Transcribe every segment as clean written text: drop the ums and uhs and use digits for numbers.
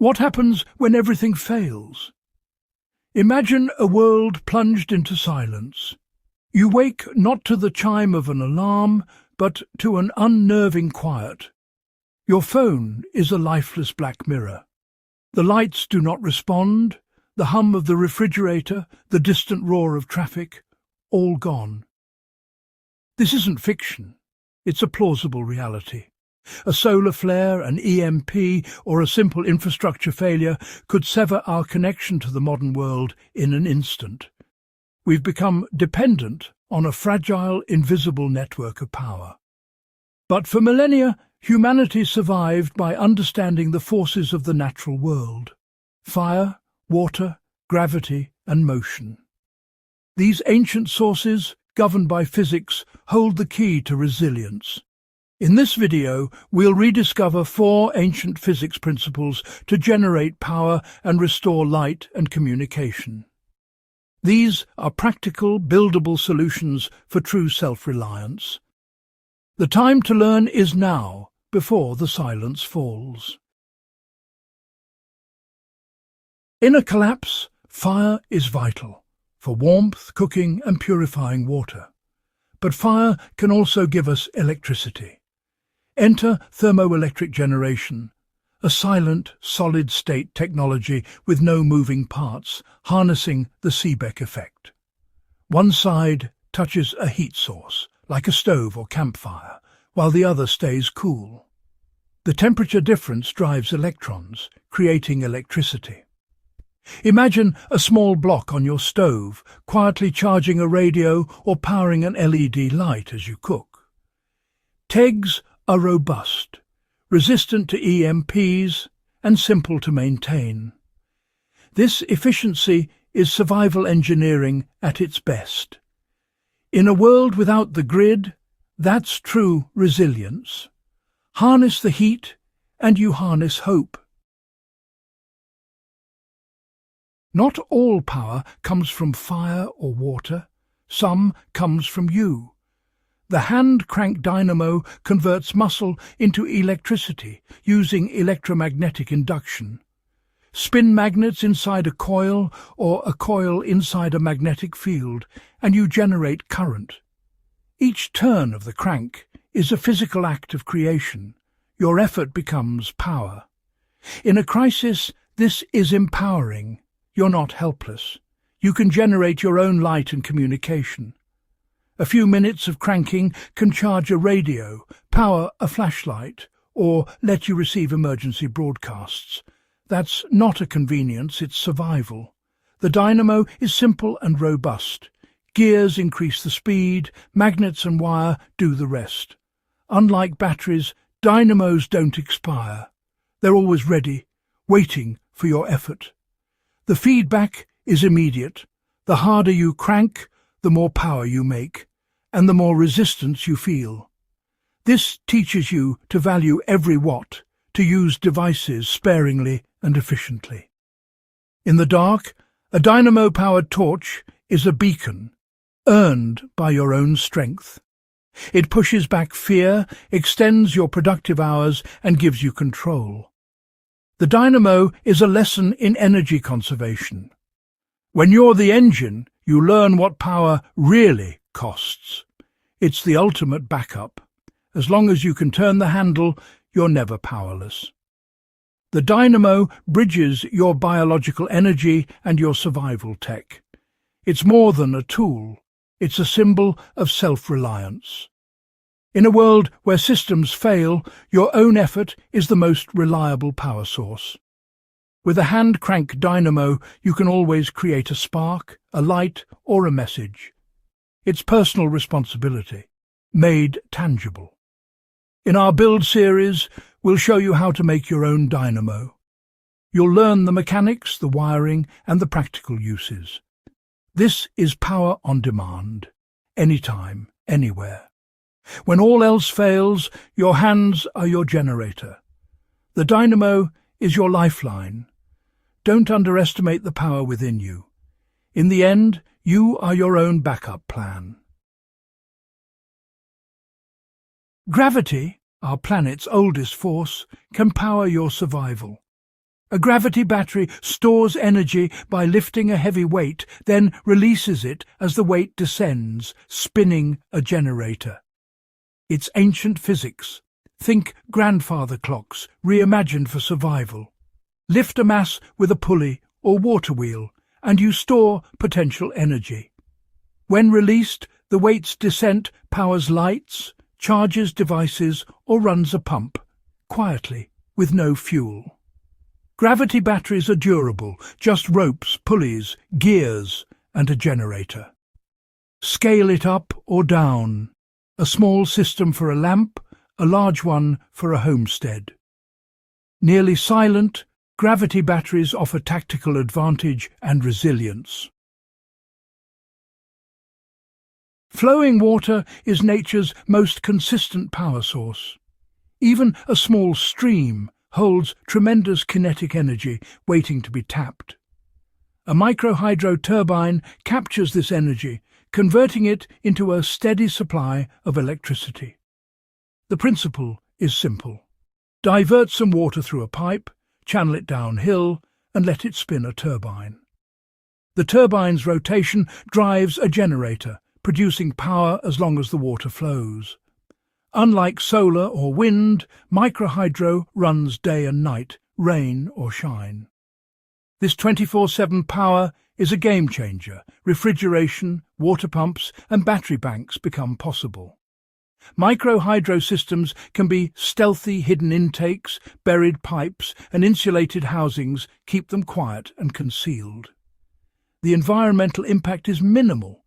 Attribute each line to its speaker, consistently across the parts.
Speaker 1: What happens when everything fails? Imagine a world plunged into silence. You wake not to the chime of an alarm, but to an unnerving quiet. Your phone is a lifeless black mirror. The lights do not respond, the hum of the refrigerator, the distant roar of traffic, all gone. This isn't fiction, it's a plausible reality. A solar flare, an EMP, or a simple infrastructure failure could sever our connection to the modern world in an instant. We've become dependent on a fragile, invisible network of power. But for millennia, humanity survived by understanding the forces of the natural world: fire, water, gravity, and motion. These ancient sources, governed by physics, hold the key to resilience. In this video, we'll rediscover 4 ancient physics principles to generate power and restore light and communication. These are practical, buildable solutions for true self-reliance. The time to learn is now, before the silence falls. In a collapse, fire is vital for warmth, cooking, and purifying water. But fire can also give us electricity. Enter thermoelectric generation, a silent, solid-state technology with no moving parts, harnessing the Seebeck effect. One side touches a heat source, like a stove or campfire, while the other stays cool. The temperature difference drives electrons, creating electricity. Imagine a small block on your stove, quietly charging a radio or powering an LED light as you cook. TEGs are robust, resistant to EMPs, and simple to maintain. This efficiency is survival engineering at its best. In a world without the grid, that's true resilience. Harness the heat, and you harness hope. Not all power comes from fire or water. Some comes from you. The hand-crank dynamo converts muscle into electricity using electromagnetic induction. Spin magnets inside a coil or a coil inside a magnetic field, and you generate current. Each turn of the crank is a physical act of creation. Your effort becomes power. In a crisis, this is empowering. You're not helpless. You can generate your own light and communication. A few minutes of cranking can charge a radio, power a flashlight, or let you receive emergency broadcasts. That's not a convenience, it's survival. The dynamo is simple and robust. Gears increase the speed, magnets and wire do the rest. Unlike batteries, dynamos don't expire. They're always ready, waiting for your effort. The feedback is immediate. The harder you crank, the more power you make, and the more resistance you feel. This teaches you to value every watt, to use devices sparingly and efficiently. In the dark, a dynamo-powered torch is a beacon, earned by your own strength. It pushes back fear, extends your productive hours, and gives you control. The dynamo is a lesson in energy conservation. When you're the engine, you learn what power really costs. It's the ultimate backup. As long as you can turn the handle, you're never powerless. The dynamo bridges your biological energy and your survival tech. It's more than a tool. It's a symbol of self-reliance. In a world where systems fail, your own effort is the most reliable power source. With a hand-crank dynamo, you can always create a spark, a light, or a message. It's personal responsibility, made tangible. In our build series, we'll show you how to make your own dynamo. You'll learn the mechanics, the wiring, and the practical uses. This is power on demand, anytime, anywhere. When all else fails, your hands are your generator. The dynamo is your lifeline. Don't underestimate the power within you. In the end, you are your own backup plan. Gravity, our planet's oldest force, can power your survival. A gravity battery stores energy by lifting a heavy weight, then releases it as the weight descends, spinning a generator. It's ancient physics. Think grandfather clocks, reimagined for survival. Lift a mass with a pulley or water wheel, and you store potential energy. When released, the weight's descent powers lights, charges devices, or runs a pump, quietly, with no fuel. Gravity batteries are durable, just ropes, pulleys, gears, and a generator. Scale it up or down. A small system for a lamp, a large one for a homestead. Nearly silent, gravity batteries offer tactical advantage and resilience. Flowing water is nature's most consistent power source. Even a small stream holds tremendous kinetic energy waiting to be tapped. A microhydro turbine captures this energy, converting it into a steady supply of electricity. The principle is simple. Divert some water through a pipe, channel it downhill, and let it spin a turbine. The turbine's rotation drives a generator, producing power as long as the water flows. Unlike solar or wind, microhydro runs day and night, rain or shine. This 24/7 power is a game-changer. Refrigeration, water pumps and battery banks become possible. Microhydro systems can be stealthy hidden intakes, buried pipes and insulated housings keep them quiet and concealed. The environmental impact is minimal.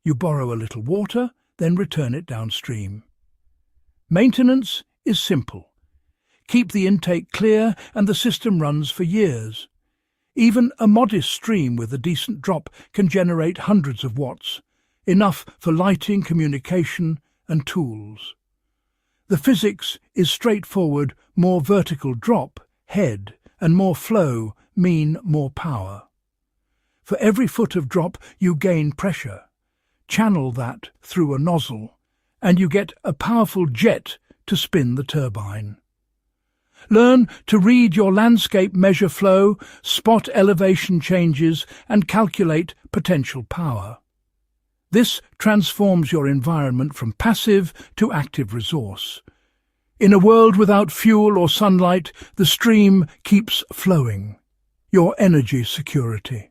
Speaker 1: You borrow a little water, then return it downstream. Maintenance is simple. Keep the intake clear and the system runs for years. Even a modest stream with a decent drop can generate hundreds of watts, enough for lighting, communication and tools. The physics is straightforward. More vertical drop, head, and more flow mean more power. For every foot of drop you gain pressure. Channel that through a nozzle, and you get a powerful jet to spin the turbine. Learn to read your landscape, measure flow, spot elevation changes, and calculate potential power. This transforms your environment from passive to active resource. In a world without fuel or sunlight, the stream keeps flowing. Your energy security.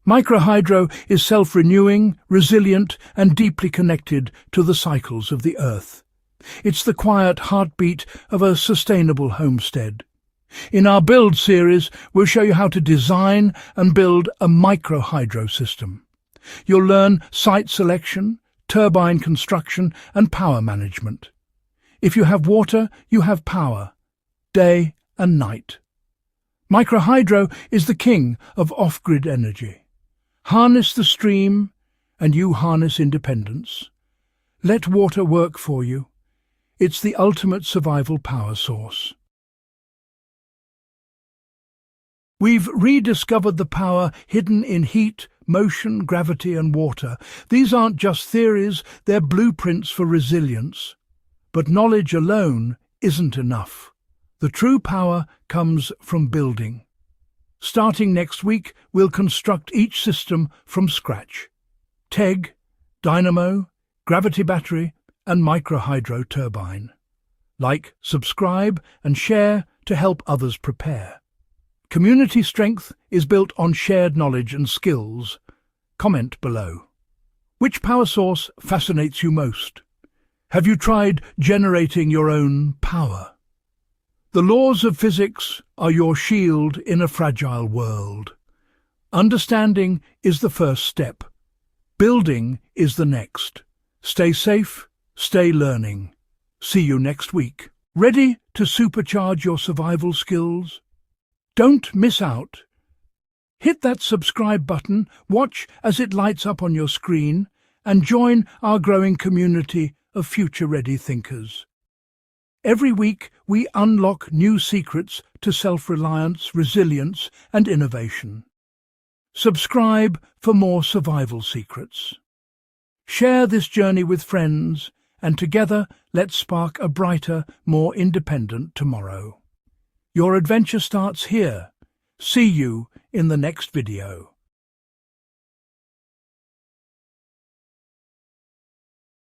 Speaker 1: Microhydro is self-renewing, resilient, and deeply connected to the cycles of the earth. It's the quiet heartbeat of a sustainable homestead. In our Build series, we'll show you how to design and build a microhydro system. You'll learn site selection, turbine construction, and power management. If you have water, you have power, day and night. Microhydro is the king of off-grid energy. Harness the stream, and you harness independence. Let water work for you. It's the ultimate survival power source. We've rediscovered the power hidden in heat, motion, gravity and water. These aren't just theories, they're blueprints for resilience. But knowledge alone isn't enough. The true power comes from building. Starting next week, we'll construct each system from scratch. TEG, Dynamo, gravity battery and microhydro turbine. Like, subscribe and share to help others prepare. Community strength is built on shared knowledge and skills. Comment below. Which power source fascinates you most? Have you tried generating your own power? The laws of physics are your shield in a fragile world. Understanding is the first step. Building is the next. Stay safe, stay learning. See you next week. Ready to supercharge your survival skills? Don't miss out. Hit that subscribe button, watch as it lights up on your screen, and join our growing community of future-ready thinkers. Every week, we unlock new secrets to self-reliance, resilience, and innovation. Subscribe for more survival secrets. Share this journey with friends, and together let's spark a brighter, more independent tomorrow. Your adventure starts here. See you in the next video.